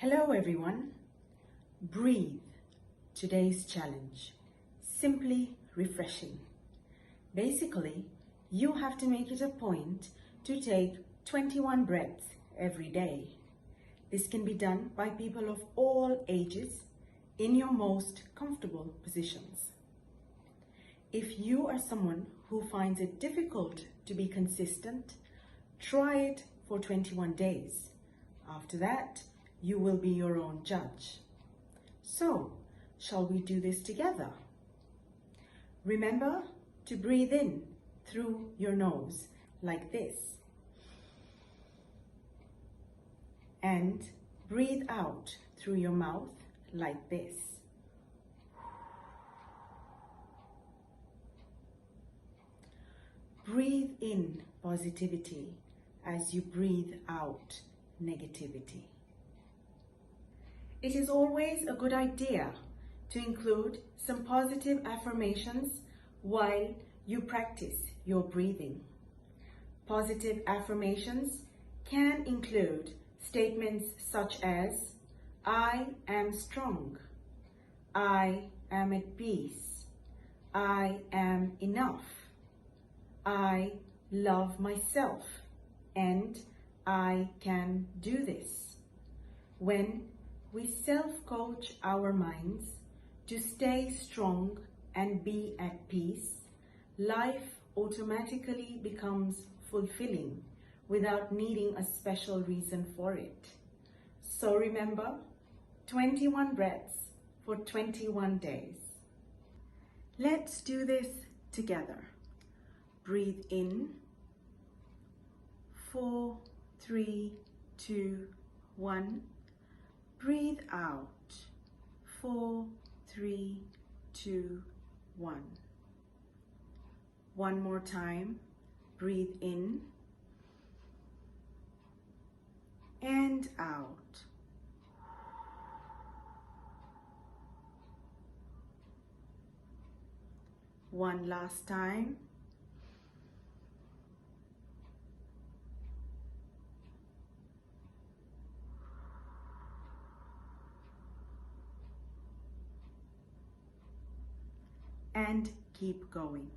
Hello everyone. Breathe. Today's challenge. Simply refreshing. Basically, you have to make it a point to take 21 breaths every day. This can be done by people of all ages in your most comfortable positions. If you are someone who finds it difficult to be consistent, try it for 21 days. After that, you will be your own judge. So, shall we do this together? Remember to breathe in through your nose like this. And breathe out through your mouth like this. Breathe in positivity as you breathe out negativity. It is always a good idea to include some positive affirmations while you practice your breathing. Positive affirmations can include statements such as, I am strong, I am at peace, I am enough, I love myself, and I can do this. When we self-coach our minds to stay strong and be at peace, life automatically becomes fulfilling without needing a special reason for it. So remember, 21 breaths for 21 days. Let's do this together. Breathe in. 4, 3, 2, 1. Breathe out. 4, 3, 2, 1. One more time. Breathe in and out. One last time. And keep going.